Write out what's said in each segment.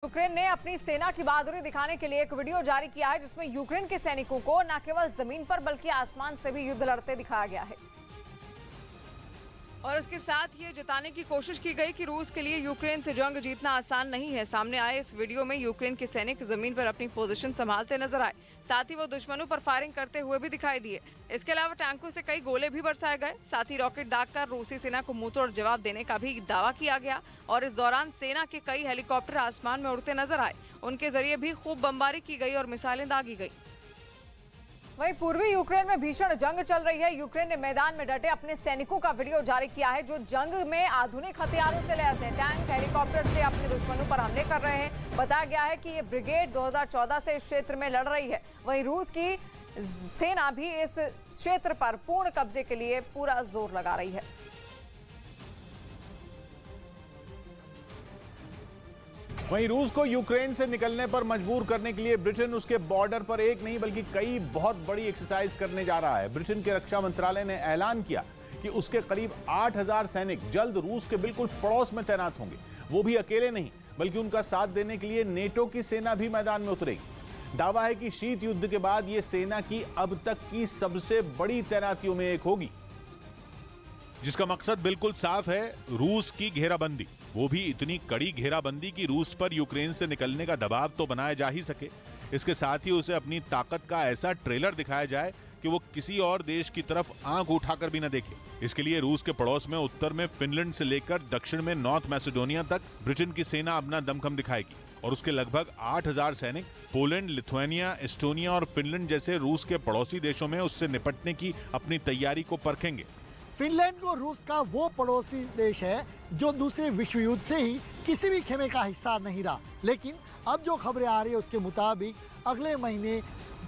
Ukraine ने अपनी सेना की बहादुरी दिखाने के लिए एक वीडियो जारी किया है जिसमें यूक्रेन के सैनिकों को न केवल जमीन पर बल्कि आसमान से भी युद्ध लड़ते दिखाया गया है और इसके साथ ये जताने की कोशिश की गई कि रूस के लिए यूक्रेन से जंग जीतना आसान नहीं है। सामने आए इस वीडियो में यूक्रेन के सैनिक जमीन पर अपनी पोजीशन संभालते नजर आए, साथ ही वो दुश्मनों पर फायरिंग करते हुए भी दिखाई दिए। इसके अलावा टैंकों से कई गोले भी बरसाए गए, साथ ही रॉकेट दागकर रूसी सेना को मुंहतोड़ जवाब देने का भी दावा किया गया और इस दौरान सेना के कई हेलीकॉप्टर आसमान में उड़ते नजर आए। उनके जरिए भी खूब बमबारी की गई और मिसाइलें दागी गई। वहीं पूर्वी यूक्रेन में भीषण जंग चल रही है। यूक्रेन ने मैदान में डटे अपने सैनिकों का वीडियो जारी किया है जो जंग में आधुनिक हथियारों से लैस हैं। टैंक हेलीकॉप्टर से अपने दुश्मनों पर हमले कर रहे हैं। बताया गया है कि ये ब्रिगेड 2014 से इस क्षेत्र में लड़ रही है। वहीं रूस की सेना भी इस क्षेत्र पर पूर्ण कब्जे के लिए पूरा जोर लगा रही है। वहीं रूस को यूक्रेन से निकलने पर मजबूर करने के लिए ब्रिटेन उसके बॉर्डर पर एक नहीं बल्कि कई बहुत बड़ी एक्सरसाइज करने जा रहा है। ब्रिटेन के रक्षा मंत्रालय ने ऐलान किया कि उसके करीब 8000 सैनिक जल्द रूस के बिल्कुल पड़ोस में तैनात होंगे। वो भी अकेले नहीं बल्कि उनका साथ देने के लिए नेटो की सेना भी मैदान में उतरेगी। दावा है कि शीत युद्ध के बाद ये सेना की अब तक की सबसे बड़ी तैनातियों में एक होगी, जिसका मकसद बिल्कुल साफ है, रूस की घेराबंदी। वो भी इतनी कड़ी घेराबंदी कि रूस पर यूक्रेन से निकलने का दबाव तो बनाया जा ही सके, इसके साथ ही उसे अपनी ताकत का ऐसा ट्रेलर दिखाया जाए कि वो किसी और देश की तरफ आंख उठाकर भी न देखे। इसके लिए रूस के पड़ोस में उत्तर में फिनलैंड से लेकर दक्षिण में नॉर्थ मैसेडोनिया तक ब्रिटेन की सेना अपना दमखम दिखाएगी और उसके लगभग 8000 सैनिक पोलैंड, लिथुआनिया, एस्टोनिया और फिनलैंड जैसे रूस के पड़ोसी देशों में उससे निपटने की अपनी तैयारी को परखेंगे। फिनलैंड को रूस का वो पड़ोसी देश है जो दूसरे विश्व युद्ध से ही किसी भी खेमे का हिस्सा नहीं रहा, लेकिन अब जो खबरें आ रही है उसके मुताबिक अगले महीने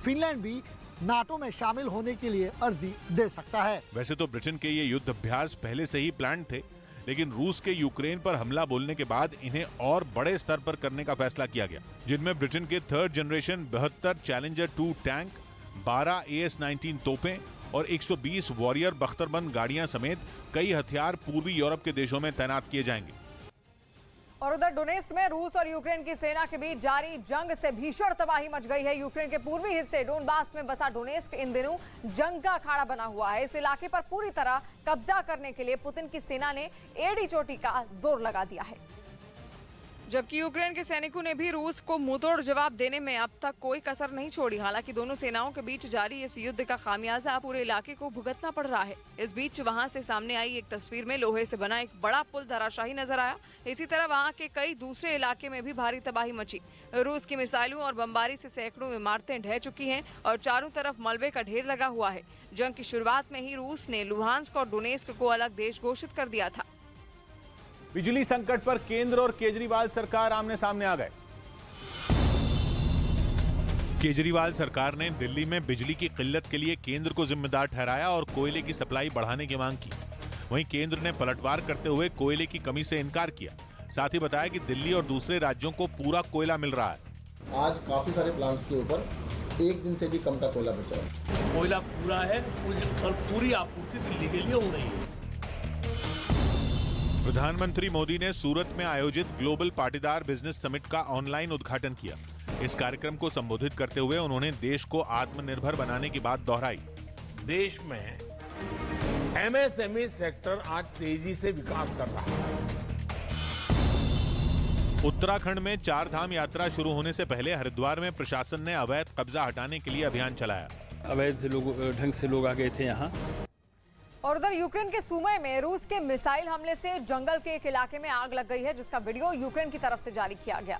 फिनलैंड भी नाटो में शामिल होने के लिए अर्जी दे सकता है। वैसे तो ब्रिटेन के ये युद्ध अभ्यास पहले से ही प्लान थे, लेकिन रूस के यूक्रेन पर हमला बोलने के बाद इन्हें और बड़े स्तर पर करने का फैसला किया गया, जिनमें ब्रिटेन के 3rd generation 72 challenger 2 tank, 12 AS-19 तोपें और 120 वॉरियर बख्तरबंद गाड़ियां समेत कई हथियार पूर्वी यूरोप के देशों में तैनात किए जाएंगे। और उधर डोनेस्क में रूस और यूक्रेन की सेना के बीच जारी जंग से भीषण तबाही मच गई है। यूक्रेन के पूर्वी हिस्से डोनबास में बसा डोनेस्क इन दिनों जंग का अखाड़ा बना हुआ है। इस इलाके पर पूरी तरह कब्जा करने के लिए पुतिन की सेना ने एड़ी चोटी का जोर लगा दिया है, जबकि यूक्रेन के सैनिकों ने भी रूस को मुंहतोड़ जवाब देने में अब तक कोई कसर नहीं छोड़ी। हालांकि दोनों सेनाओं के बीच जारी इस युद्ध का खामियाजा पूरे इलाके को भुगतना पड़ रहा है। इस बीच वहां से सामने आई एक तस्वीर में लोहे से बना एक बड़ा पुल धराशायी नजर आया। इसी तरह वहां के कई दूसरे इलाके में भी भारी तबाही मची। रूस की मिसाइलों और बमबारी से सैकड़ों इमारतें ढह चुकी हैं और चारों तरफ मलबे का ढेर लगा हुआ है। जंग की शुरुआत में ही रूस ने लुहांस्क और डोनेस्क को अलग देश घोषित कर दिया था। बिजली संकट पर केंद्र और केजरीवाल सरकार आमने सामने आ गए। केजरीवाल सरकार ने दिल्ली में बिजली की किल्लत के लिए केंद्र को जिम्मेदार ठहराया और कोयले की सप्लाई बढ़ाने की मांग की। वहीं केंद्र ने पलटवार करते हुए कोयले की कमी से इनकार किया। साथ ही बताया कि दिल्ली और दूसरे राज्यों को पूरा कोयला मिल रहा है। आज काफी सारे प्लांट्स के ऊपर एक दिन से भी कम का कोयला बचा है। कोयला पूरा है और पूरी आपूर्ति दिल्ली के लिए हो रही है। प्रधानमंत्री मोदी ने सूरत में आयोजित ग्लोबल पाटीदार बिजनेस समिट का ऑनलाइन उद्घाटन किया। इस कार्यक्रम को संबोधित करते हुए उन्होंने देश को आत्मनिर्भर बनाने की बात दोहराई। देश में MSME सेक्टर आज तेजी से विकास कर रहा है। उत्तराखंड में 4 धाम यात्रा शुरू होने से पहले हरिद्वार में प्रशासन ने अवैध कब्जा हटाने के लिए अभियान चलाया। अवैध ढंग से लोग आ गए थे यहाँ। और उधर यूक्रेन के सूमे में रूस के मिसाइल हमले से जंगल के एक इलाके में आग लग गई है, जिसका वीडियो यूक्रेन की तरफ से जारी किया गया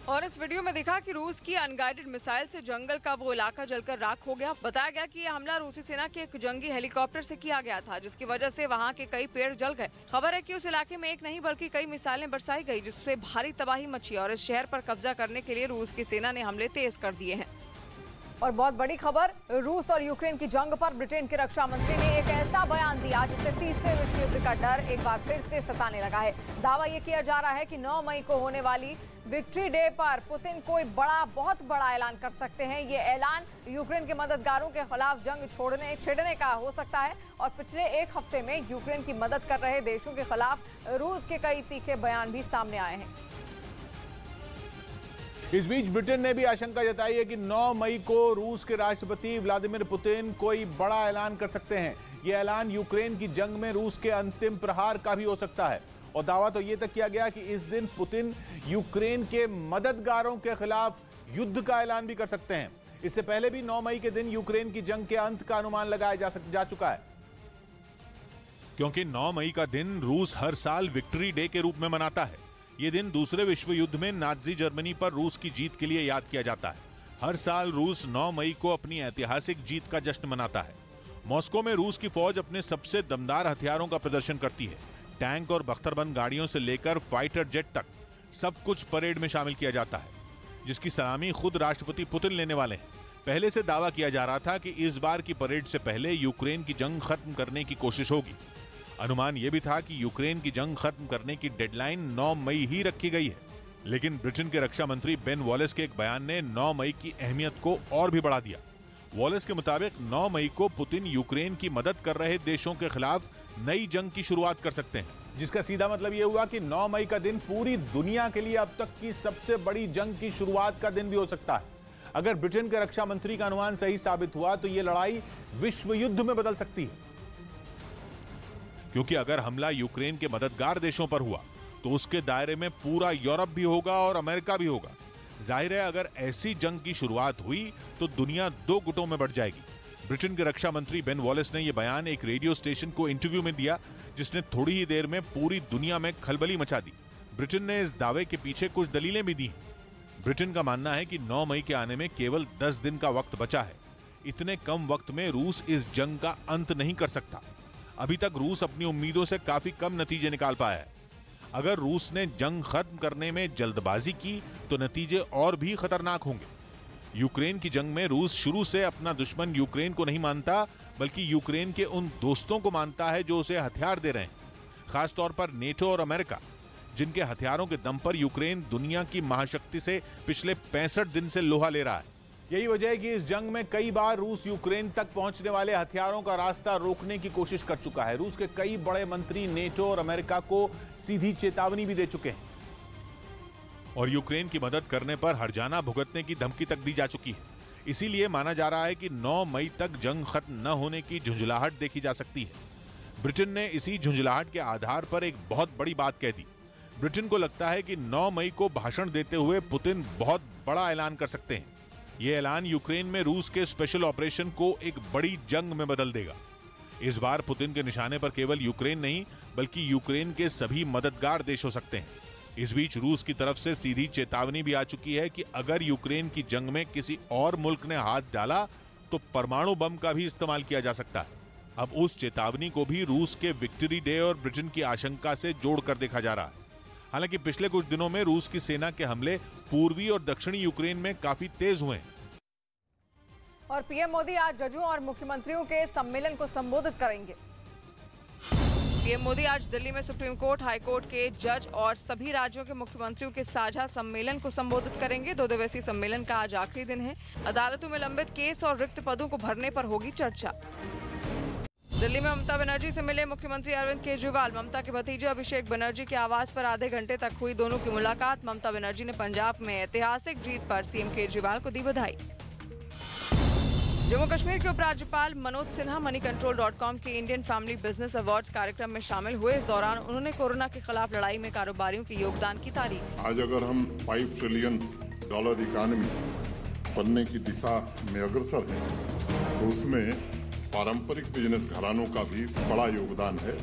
और इस वीडियो में दिखा कि रूस की अनगाइडेड मिसाइल से जंगल का वो इलाका जलकर राख हो गया। बताया गया कि यह हमला रूसी सेना के एक जंगी हेलीकॉप्टर से किया गया था, जिसकी वजह से वहां के कई पेड़ जल गए। खबर है कि उस इलाके में एक नहीं बल्कि कई मिसाइलें बरसाई गई, जिससे भारी तबाही मची और इस शहर पर कब्जा करने के लिए रूस की सेना ने हमले तेज कर दिए हैं। और बहुत बड़ी खबर, रूस और यूक्रेन की जंग पर ब्रिटेन के रक्षा मंत्री ने एक ऐसा बयान दिया जिससे तीसरे विश्व युद्ध का डर एक बार फिर से सताने लगा है। दावा यह किया जा रहा है कि 9 मई को होने वाली विक्ट्री डे पर पुतिन कोई बहुत बड़ा ऐलान कर सकते हैं। ये ऐलान यूक्रेन के मददगारों के खिलाफ जंग छेड़ने का हो सकता है और पिछले एक हफ्ते में यूक्रेन की मदद कर रहे देशों के खिलाफ रूस के कई तीखे बयान भी सामने आए हैं। इस बीच ब्रिटेन ने भी आशंका जताई है कि 9 मई को रूस के राष्ट्रपति व्लादिमीर पुतिन कोई बड़ा ऐलान कर सकते हैं। यह ऐलान यूक्रेन की जंग में रूस के अंतिम प्रहार का भी हो सकता है। और दावा तो यह तक किया गया कि इस दिन पुतिन यूक्रेन के मददगारों के खिलाफ युद्ध का ऐलान भी कर सकते हैं। इससे पहले भी 9 मई के दिन यूक्रेन की जंग के अंत का अनुमान लगाया जा चुका है, क्योंकि 9 मई का दिन रूस हर साल विक्ट्री डे के रूप में मनाता है। यह दिन दूसरे विश्व युद्ध में नाजी जर्मनी पर रूस की जीत के लिए याद किया जाता है। हर साल रूस 9 मई को अपनी ऐतिहासिक जीत का जश्न मनाता है। मॉस्को में रूस की फौज अपने सबसे दमदार हथियारों का प्रदर्शन करती है। टैंक और बख्तरबंद गाड़ियों से लेकर फाइटर जेट तक सब कुछ परेड में शामिल किया जाता है, जिसकी सलामी खुद राष्ट्रपति पुतिन लेने वाले हैं। पहले से दावा किया जा रहा था कि इस बार की परेड से पहले यूक्रेन की जंग खत्म करने की कोशिश होगी। अनुमान यह भी था कि यूक्रेन की जंग खत्म करने की डेडलाइन 9 मई ही रखी गई है, लेकिन ब्रिटेन के रक्षा मंत्री बेन वॉलेस के एक बयान ने 9 मई की अहमियत को और भी बढ़ा दिया। वॉलेस के मुताबिक 9 मई को पुतिन यूक्रेन की मदद कर रहे देशों के खिलाफ नई जंग की शुरुआत कर सकते हैं, जिसका सीधा मतलब यह हुआ कि 9 मई का दिन पूरी दुनिया के लिए अब तक की सबसे बड़ी जंग की शुरुआत का दिन भी हो सकता है। अगर ब्रिटेन के रक्षा मंत्री का अनुमान सही साबित हुआ तो यह लड़ाई विश्व युद्ध में बदल सकती है, क्योंकि अगर हमला यूक्रेन के मददगार देशों पर हुआ तो उसके दायरे में पूरा यूरोप भी होगा और अमेरिका भी होगा। जाहिर है, अगर ऐसी जंग की शुरुआत हुई तो दुनिया 2 गुटों में बढ़ जाएगी। ब्रिटेन के रक्षा मंत्री बेन वॉलेस ने यह बयान एक रेडियो स्टेशन को इंटरव्यू में दिया, जिसने थोड़ी ही देर में पूरी दुनिया में खलबली मचा दी। ब्रिटेन ने इस दावे के पीछे कुछ दलीलें भी दी। ब्रिटेन का मानना है कि 9 मई के आने में केवल 10 दिन का वक्त बचा है। इतने कम वक्त में रूस इस जंग का अंत नहीं कर सकता। अभी तक रूस अपनी उम्मीदों से काफी कम नतीजे निकाल पाया है। अगर रूस ने जंग खत्म करने में जल्दबाजी की तो नतीजे और भी खतरनाक होंगे। यूक्रेन की जंग में रूस शुरू से अपना दुश्मन यूक्रेन को नहीं मानता, बल्कि यूक्रेन के उन दोस्तों को मानता है जो उसे हथियार दे रहे हैं, खासतौर पर नेटो और अमेरिका, जिनके हथियारों के दम पर यूक्रेन दुनिया की महाशक्ति से पिछले 65 दिन से लोहा ले रहा है। यही वजह है कि इस जंग में कई बार रूस यूक्रेन तक पहुंचने वाले हथियारों का रास्ता रोकने की कोशिश कर चुका है। रूस के कई बड़े मंत्री नेटो और अमेरिका को सीधी चेतावनी भी दे चुके हैं और यूक्रेन की मदद करने पर हर्जाना भुगतने की धमकी तक दी जा चुकी है। इसीलिए माना जा रहा है कि 9 मई तक जंग खत्म न होने की झुंझलाहट देखी जा सकती है। ब्रिटेन ने इसी झुंझलाहट के आधार पर एक बहुत बड़ी बात कह दी। ब्रिटेन को लगता है कि 9 मई को भाषण देते हुए पुतिन बहुत बड़ा ऐलान कर सकते हैं। यह ऐलान यूक्रेन में रूस के स्पेशल ऑपरेशन को एक बड़ी जंग में बदल देगा। इस बार पुतिन के निशाने पर केवल यूक्रेन नहीं, बल्कि यूक्रेन के सभी मददगार देश हो सकते हैं। इस बीच रूस की तरफ से सीधी चेतावनी भी आ चुकी है कि अगर यूक्रेन की जंग में किसी और मुल्क ने हाथ डाला तो परमाणु बम का भी इस्तेमाल किया जा सकता है। अब उस चेतावनी को भी रूस के विक्ट्री डे और ब्रिटेन की आशंका से जोड़कर देखा जा रहा है। हालांकि पिछले कुछ दिनों में रूस की सेना के हमले पूर्वी और दक्षिणी यूक्रेन में काफी तेज हुए हैं। और पीएम मोदी आज जजों और मुख्यमंत्रियों के सम्मेलन को संबोधित करेंगे। पीएम मोदी आज दिल्ली में सुप्रीम कोर्ट, हाई कोर्ट के जज और सभी राज्यों के मुख्यमंत्रियों के साझा सम्मेलन को संबोधित करेंगे। 2 दिवसीय सम्मेलन का आज आखिरी दिन है। अदालतों में लंबित केस और रिक्त पदों को भरने पर होगी चर्चा। दिल्ली में ममता बनर्जी से मिले मुख्यमंत्री अरविंद केजरीवाल। ममता के भतीजे अभिषेक बनर्जी के आवास पर आधे घंटे तक हुई दोनों की मुलाकात। ममता बनर्जी ने पंजाब में ऐतिहासिक जीत पर सीएम केजरीवाल को दी बधाई। जम्मू कश्मीर के उपराज्यपाल मनोज सिन्हा moneycontrol.com के इंडियन फैमिली बिजनेस अवार्ड्स कार्यक्रम में शामिल हुए। इस दौरान उन्होंने कोरोना के खिलाफ लड़ाई में कारोबारियों के योगदान की तारीफ। आज अगर हम $5 ट्रिलियन इकोनॉमी बनने की दिशा में अग्रसर हैं, तो उसमें पारंपरिक बिजनेस घरानों का भी बड़ा योगदान है।